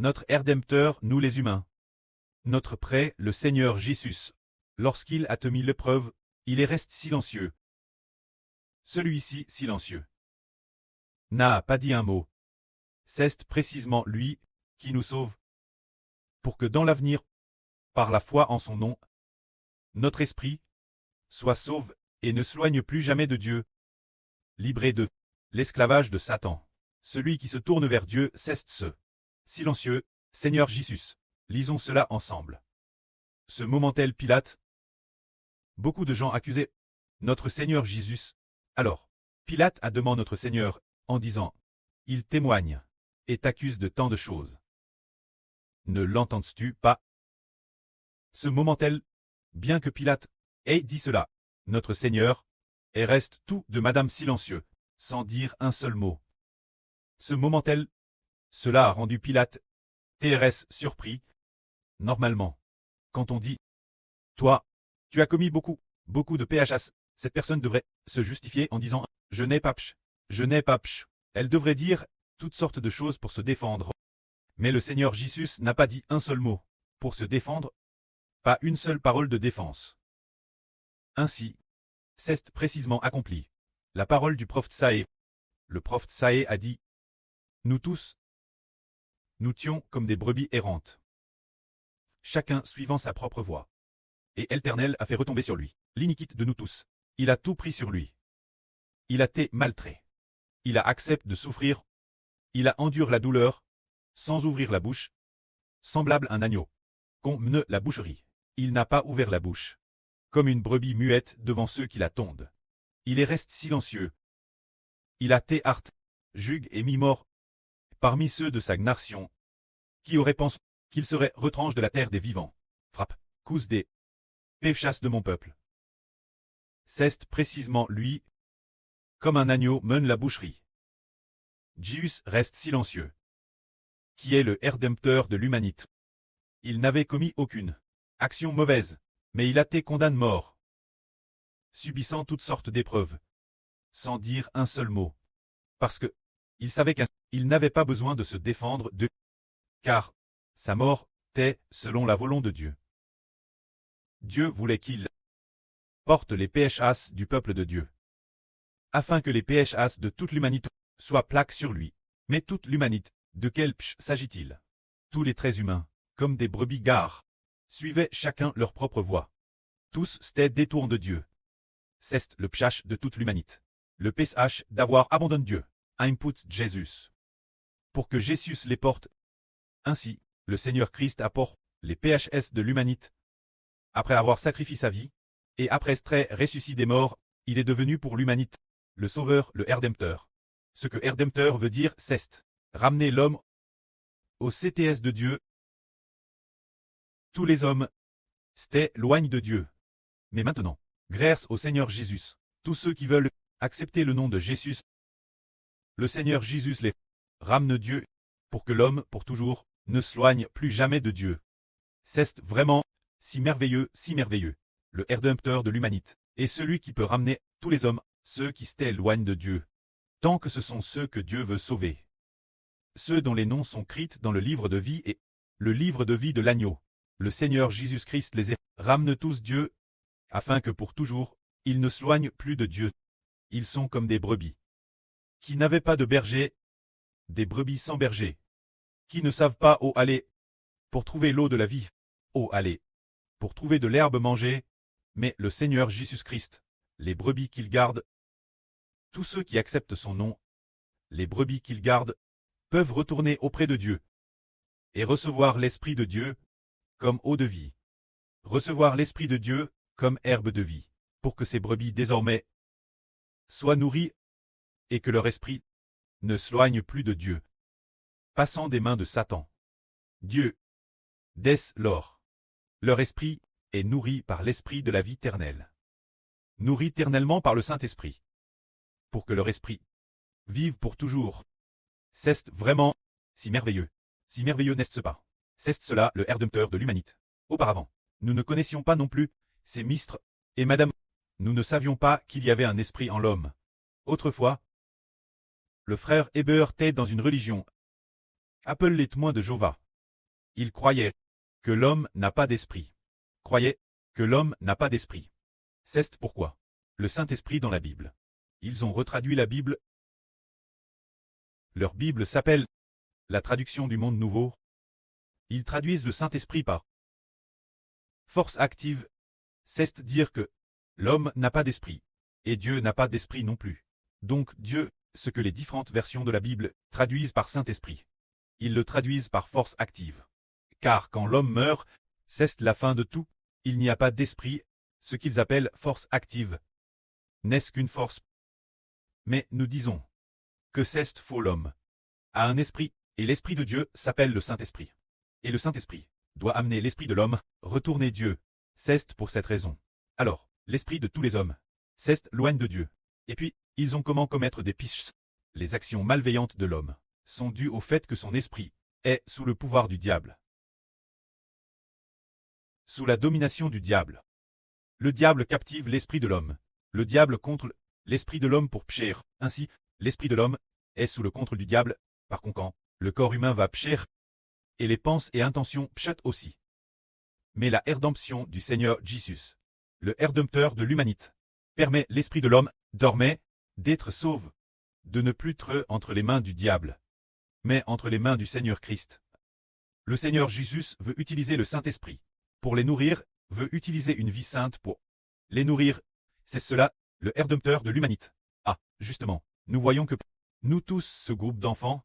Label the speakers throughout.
Speaker 1: notre Rédempteur, nous les humains. Notre prêt, le Seigneur Jésus. Lorsqu'il a mis l'épreuve, il est reste silencieux. Celui-ci silencieux n'a pas dit un mot. C'est précisément lui qui nous sauve, pour que dans l'avenir, par la foi en son nom, notre esprit soit sauve et ne s'éloigne plus jamais de Dieu, livré de l'esclavage de Satan. Celui qui se tourne vers Dieu, c'est ce silencieux Seigneur Jésus. Lisons cela ensemble. Ce moment tel Pilate. Beaucoup de gens accusaient notre Seigneur Jésus. Alors, Pilate a demandé notre Seigneur, en disant, il témoigne et t'accuse de tant de choses. Ne l'entends-tu pas? Ce moment tel, bien que Pilate ait dit cela, notre Seigneur, et reste tout de Madame silencieux, sans dire un seul mot. Ce moment tel, cela a rendu Pilate, TRS surpris. Normalement, quand on dit « Toi, tu as commis beaucoup de PHS », cette personne devrait se justifier en disant « Je n'ai pas pch, je n'ai pas pch ». Elle devrait dire toutes sortes de choses pour se défendre. Mais le Seigneur Jésus n'a pas dit un seul mot pour se défendre, pas une seule parole de défense. Ainsi, c'est précisément accompli. La parole du prophète Saé. Le prophète Saé a dit « Nous tous, nous étions comme des brebis errantes, chacun suivant sa propre voie. Et l'Éternel a fait retomber sur lui l'iniquité de nous tous. Il a tout pris sur lui. Il a été maltrait. Il a accepté de souffrir. Il a enduré la douleur, sans ouvrir la bouche, semblable à un agneau, qu'on mène la boucherie. Il n'a pas ouvert la bouche, comme une brebis muette devant ceux qui la tondent. Il est resté silencieux. Il a été hart, jugue et mis mort, parmi ceux de sa nation, qui auraient pensé qu'il serait retranché de la terre des vivants. Frappe, cause des péchasses de mon peuple. C'est précisément lui, comme un agneau mène la boucherie. Jésus reste silencieux, qui est le Rédempteur de l'humanité. Il n'avait commis aucune action mauvaise, mais il a été condamné mort, subissant toutes sortes d'épreuves, sans dire un seul mot, parce que il savait qu'il n'avait pas besoin de se défendre de, car sa mort était selon la volonté de Dieu. Dieu voulait qu'il porte les PHS du peuple de Dieu, afin que les PHS de toute l'humanité soient plaqués sur lui. Mais toute l'humanité, de quel pch s'agit-il? Tous les traits humains, comme des brebis gares, suivaient chacun leur propre voie. Tous s'étaient détournés de Dieu. C'est le pch de toute l'humanité. Le psh d'avoir abandonné Dieu, input Jésus, pour que Jésus les porte. Ainsi, le Seigneur Christ apporte les PHS de l'humanité. Après avoir sacrifié sa vie, et après être ressuscité des morts, il est devenu pour l'humanité le Sauveur, le Rédempteur. Ce que Rédempteur veut dire, c'est ramener l'homme au CTS de Dieu. Tous les hommes s'étaient loin de Dieu. Mais maintenant, grâce au Seigneur Jésus, tous ceux qui veulent accepter le nom de Jésus, le Seigneur Jésus les ramène Dieu, pour que l'homme, pour toujours, ne s'éloigne plus jamais de Dieu. C'est vraiment si merveilleux, le Rédempteur de l'humanité, et celui qui peut ramener tous les hommes, ceux qui s'éloignent de Dieu, tant que ce sont ceux que Dieu veut sauver. Ceux dont les noms sont écrits dans le livre de vie et le livre de vie de l'agneau. Le Seigneur Jésus-Christ les ramène tous Dieu, afin que pour toujours, ils ne s'éloignent plus de Dieu. Ils sont comme des brebis qui n'avaient pas de berger, des brebis sans berger, qui ne savent pas où aller pour trouver l'eau de la vie, où aller pour trouver de l'herbe mangée, mais le Seigneur Jésus-Christ, les brebis qu'il garde, tous ceux qui acceptent son nom, les brebis qu'il garde, peuvent retourner auprès de Dieu et recevoir l'Esprit de Dieu comme eau de vie. Recevoir l'Esprit de Dieu comme herbe de vie, pour que ces brebis désormais soient nourries et que leur esprit ne s'éloigne plus de Dieu, passant des mains de Satan. Dieu, dès lors, leur esprit est nourri par l'Esprit de la vie éternelle, nourri éternellement par le Saint-Esprit, pour que leur esprit vive pour toujours. C'est vraiment si merveilleux n'est-ce pas? C'est cela le Rédempteur de l'humanité. Auparavant, nous ne connaissions pas non plus ces ministres et madame. Nous ne savions pas qu'il y avait un esprit en l'homme. Autrefois, le frère Héber était dans une religion, appelée les témoins de Jéhovah. Ils croyaient que l'homme n'a pas d'esprit. Croyaient que l'homme n'a pas d'esprit. C'est pourquoi le Saint-Esprit dans la Bible. Ils ont retraduit la Bible. Leur Bible s'appelle la traduction du Monde Nouveau. Ils traduisent le Saint-Esprit par force active. C'est dire que l'homme n'a pas d'esprit, et Dieu n'a pas d'esprit non plus. Donc Dieu, ce que les différentes versions de la Bible traduisent par Saint-Esprit. Ils le traduisent par force active. Car quand l'homme meurt, c'est la fin de tout, il n'y a pas d'esprit, ce qu'ils appellent force active. N'est-ce qu'une force? Mais nous disons que c'est faux, l'homme a un esprit, et l'esprit de Dieu s'appelle le Saint-Esprit. Et le Saint-Esprit doit amener l'esprit de l'homme, retourner Dieu. C'est pour cette raison. Alors, l'esprit de tous les hommes, c'est loin de Dieu. Et puis, ils ont comment commettre des péchés. Les actions malveillantes de l'homme sont dues au fait que son esprit est sous le pouvoir du diable. Sous la domination du diable. Le diable captive l'esprit de l'homme. Le diable contrôle l'esprit de l'homme pour pécher. Ainsi, l'esprit de l'homme est sous le contrôle du diable. Par conséquent, le corps humain va pécher, et les pensées et intentions péchent aussi. Mais la rédemption du Seigneur Jésus, le rédempteur de l'humanité, permet l'esprit de l'homme, dormait, d'être sauvé, de ne plus être entre les mains du diable, mais entre les mains du Seigneur Christ. Le Seigneur Jésus veut utiliser le Saint-Esprit pour les nourrir, veut utiliser une vie sainte pour les nourrir. C'est cela, le rédempteur de l'humanité. Ah, justement, nous voyons que nous tous, ce groupe d'enfants,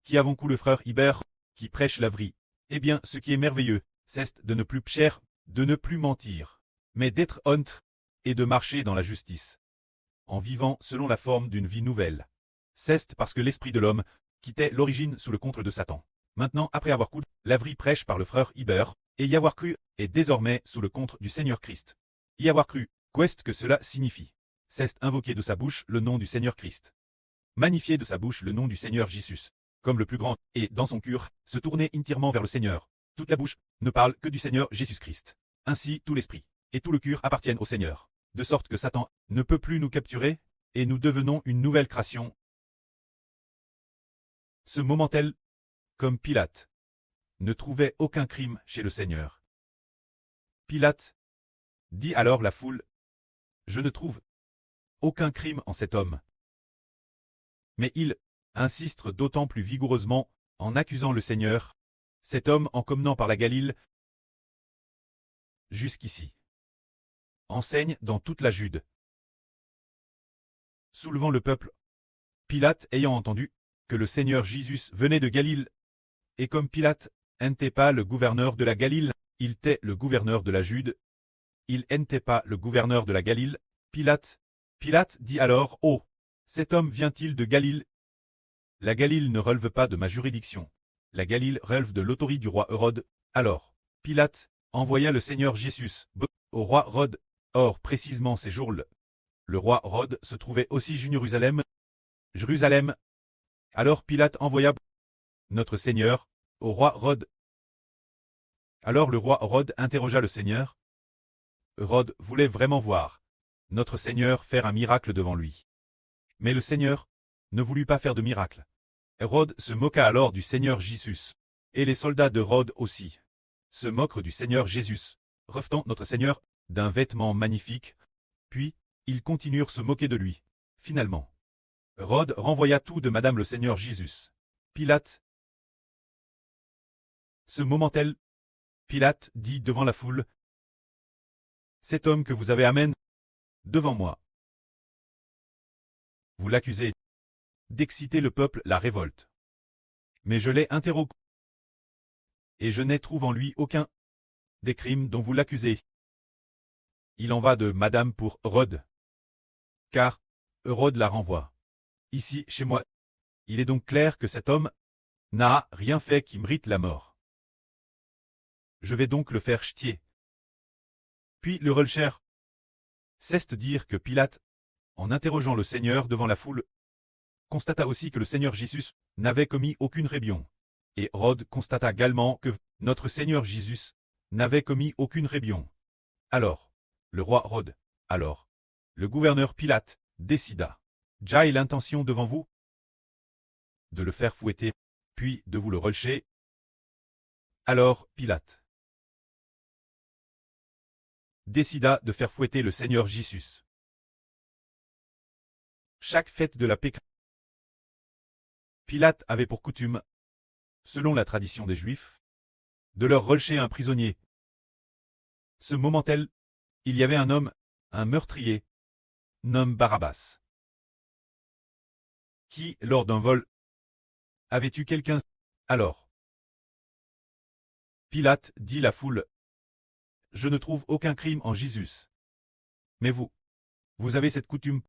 Speaker 1: qui avons le frère Hubert, qui prêche la vie, eh bien, ce qui est merveilleux, c'est de ne plus pécher, de ne plus mentir, mais d'être honnête, et de marcher dans la justice, en vivant selon la forme d'une vie nouvelle. C'est parce que l'esprit de l'homme quittait l'origine sous le contrôle de Satan. Maintenant, après avoir couru, la vie prêche par le frère Hubert, et y avoir cru, est désormais sous le contrôle du Seigneur Christ. Y avoir cru, qu'est-ce que cela signifie? C'est invoquer de sa bouche le nom du Seigneur Christ. Magnifier de sa bouche le nom du Seigneur Jésus, comme le plus grand, et dans son cœur, se tourner entièrement vers le Seigneur. Toute la bouche ne parle que du Seigneur Jésus-Christ. Ainsi, tout l'esprit et tout le cœur appartiennent au Seigneur, de sorte que Satan ne peut plus nous capturer, et nous devenons une nouvelle création. Ce moment-là, comme Pilate, ne trouvait aucun crime chez le Seigneur. Pilate dit alors la foule, « Je ne trouve aucun crime en cet homme. » Mais il insiste d'autant plus vigoureusement en accusant le Seigneur, cet homme en commençant par la Galile jusqu'ici enseigne dans toute la Jude. Soulevant le peuple, Pilate ayant entendu que le Seigneur Jésus venait de Galile, et comme Pilate n'était pas le gouverneur de la Galile, il était le gouverneur de la Jude, il n'était pas le gouverneur de la Galile, Pilate dit alors, « Oh, cet homme vient-il de Galile? La Galile ne relève pas de ma juridiction. La Galile relève de l'autorité du roi Hérode. » Alors, Pilate envoya le Seigneur Jésus au roi Hérode. Or, précisément ces jours-là, le roi Hérode se trouvait aussi Jérusalem. Alors Pilate envoya notre Seigneur au roi Hérode. Alors le roi Hérode interrogea le Seigneur. Hérode voulait vraiment voir notre Seigneur faire un miracle devant lui. Mais le Seigneur ne voulut pas faire de miracle. Hérode se moqua alors du Seigneur Jésus, et les soldats d'Hérode aussi se moquent du Seigneur Jésus, revêtant notre Seigneur d'un vêtement magnifique, puis ils continuèrent se moquer de lui. Finalement, Hérode renvoya tout de Madame le Seigneur Jésus. Pilate. Ce moment-là, Pilate dit devant la foule, « Cet homme que vous avez amené devant moi, vous l'accusez d'exciter le peuple la révolte. Mais je l'ai interrogé, et je n'ai trouvé en lui aucun des crimes dont vous l'accusez. Il en va de Madame pour Hérode, car Hérode la renvoie. Ici, chez moi, il est donc clair que cet homme n'a rien fait qui mérite la mort. Je vais donc le faire ch'tier. » Puis le relcher, c'est dire que Pilate, en interrogeant le Seigneur devant la foule, constata aussi que le Seigneur Jésus n'avait commis aucune rébellion. Et Hérode constata également que notre Seigneur Jésus n'avait commis aucune rébellion. Alors, le roi Hérode, alors, le gouverneur Pilate, décida. J'ai l'intention devant vous de le faire fouetter, puis de vous le relcher Alors Pilate décida de faire fouetter le Seigneur Jésus. Chaque fête de la Pâque, Pilate avait pour coutume, selon la tradition des Juifs, de leur relâcher un prisonnier. Ce moment-là, il y avait un homme, un meurtrier, nommé Barabbas, qui, lors d'un vol, avait tué quelqu'un. Alors, Pilate dit à la foule, « Je ne trouve aucun crime en Jésus. Mais vous avez cette coutume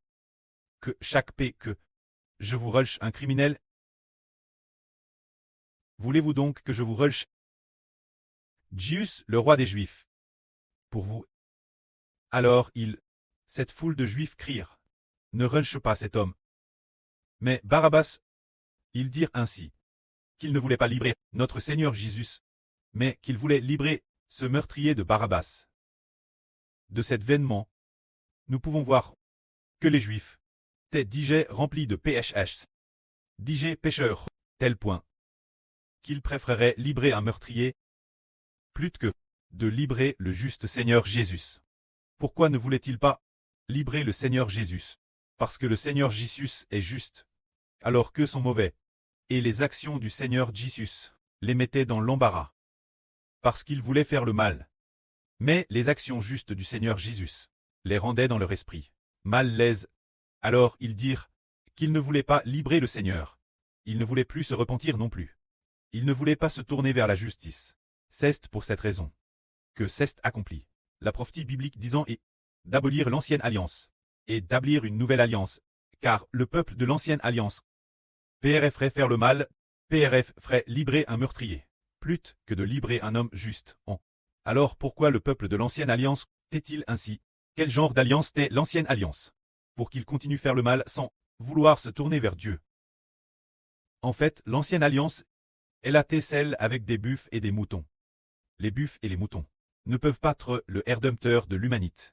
Speaker 1: que chaque paix que je vous relâche un criminel. Voulez-vous donc que je vous relâche Jésus, le roi des Juifs, pour vous? » Alors cette foule de Juifs crièrent, « Ne relâche pas cet homme. » Mais Barabbas, ils dirent ainsi, qu'il ne voulait pas libérer notre Seigneur Jésus, mais qu'il voulait libérer ce meurtrier de Barabbas. De cet événement, nous pouvons voir que les Juifs étaient digés remplis de PHS, digés pécheurs, tel point qu'ils préféreraient libérer un meurtrier plutôt que de libérer le juste Seigneur Jésus. Pourquoi ne voulait-il pas libérer le Seigneur Jésus? Parce que le Seigneur Jésus est juste, alors qu'eux sont mauvais, et les actions du Seigneur Jésus les mettaient dans l'embarras. Parce qu'ils voulaient faire le mal. Mais les actions justes du Seigneur Jésus les rendaient dans leur esprit mal l'aise. Alors ils dirent qu'ils ne voulaient pas libérer le Seigneur. Ils ne voulaient plus se repentir non plus. Ils ne voulaient pas se tourner vers la justice. C'est pour cette raison que c'est accompli. La prophétie biblique disant est d'abolir l'ancienne alliance et d'établir une nouvelle alliance, car le peuple de l'ancienne alliance PRF ferait faire le mal, PRF ferait libérer un meurtrier, plutôt que de libérer un homme juste. Alors pourquoi le peuple de l'ancienne alliance est-il ainsi? Quel genre d'alliance est l'ancienne alliance? Pour qu'il continue faire le mal sans vouloir se tourner vers Dieu. En fait, l'ancienne alliance, elle a été celle avec des buffles et des moutons. Les buffles et les moutons ne peuvent pas être le rédempteur de l'humanité.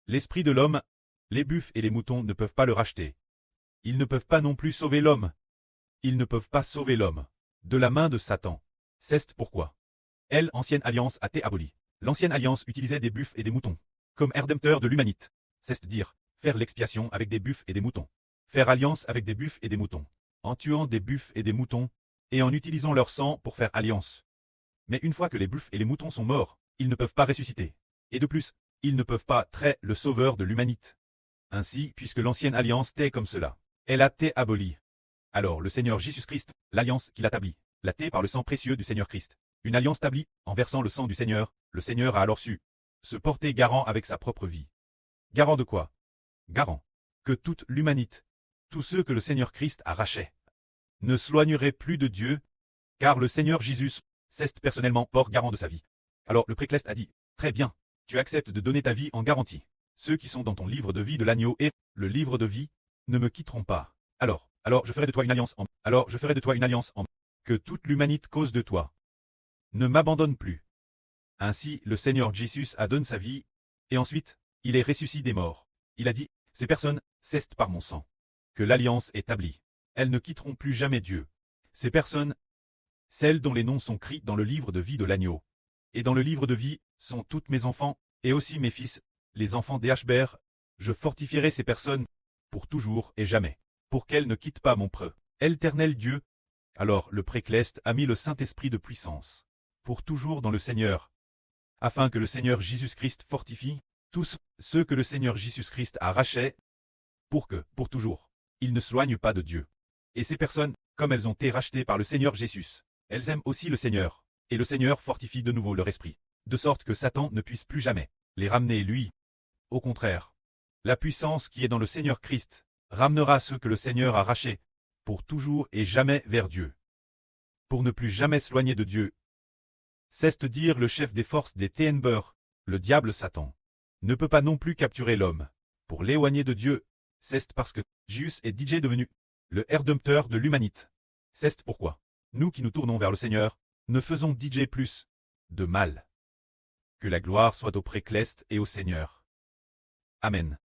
Speaker 1: L'esprit de l'homme, les buffles et les moutons ne peuvent pas le racheter. Ils ne peuvent pas non plus sauver l'homme. Ils ne peuvent pas sauver l'homme de la main de Satan. C'est pourquoi l'ancienne alliance a été abolie. L'ancienne alliance utilisait des buffles et des moutons comme rédempteur de l'humanité. C'est-à-dire faire l'expiation avec des buffles et des moutons. Faire alliance avec des buffles et des moutons. En tuant des buffles et des moutons, et en utilisant leur sang pour faire alliance. Mais une fois que les buffles et les moutons sont morts, ils ne peuvent pas ressusciter. Et de plus, ils ne peuvent pas traiter le sauveur de l'humanité. Ainsi, puisque l'ancienne alliance était comme cela, elle a été abolie. Alors le Seigneur Jésus-Christ, l'alliance qu'il a établie, l'a été par le sang précieux du Seigneur Christ. Une alliance établie, en versant le sang du Seigneur, le Seigneur a alors su se porter garant avec sa propre vie. Garant de quoi? Garant que toute l'humanité, tous ceux que le Seigneur Christ a rachetés, ne s'éloigneraient plus de Dieu, car le Seigneur Jésus c'est personnellement port garant de sa vie. Alors le précleste a dit, très bien, tu acceptes de donner ta vie en garantie. Ceux qui sont dans ton livre de vie de l'agneau et le livre de vie ne me quitteront pas. Alors je ferai de toi une alliance en que toute l'humanité cause de toi. Ne m'abandonne plus. Ainsi le Seigneur Jésus a donné sa vie, et ensuite, il est ressuscité des morts. Il a dit, ces personnes, c'est par mon sang que l'alliance est établie. Elles ne quitteront plus jamais Dieu. Ces personnes, celles dont les noms sont écrits dans le livre de vie de l'agneau. Et dans le livre de vie, sont toutes mes enfants, et aussi mes fils, les enfants d'Hbr. Je fortifierai ces personnes, pour toujours et jamais, pour qu'elles ne quittent pas mon preux, éternel Dieu. Alors le précleste a mis le Saint-Esprit de puissance, pour toujours dans le Seigneur, afin que le Seigneur Jésus-Christ fortifie tous ceux que le Seigneur Jésus-Christ a rachetés, pour que, pour toujours, ils ne s'éloignent pas de Dieu. Et ces personnes, comme elles ont été rachetées par le Seigneur Jésus, elles aiment aussi le Seigneur, et le Seigneur fortifie de nouveau leur esprit, de sorte que Satan ne puisse plus jamais les ramener lui. Au contraire, la puissance qui est dans le Seigneur Christ ramènera ceux que le Seigneur a rachetés, pour toujours et jamais vers Dieu. Pour ne plus jamais s'éloigner de Dieu. C'est dire le chef des forces des Ténèbres, le diable Satan, ne peut pas non plus capturer l'homme, pour l'éloigner de Dieu. C'est parce que Jésus est déjà devenu le rédempteur de l'humanité. C'est pourquoi, nous qui nous tournons vers le Seigneur, ne faisons DJ plus de mal. Que la gloire soit au précleste et au Seigneur. Amen.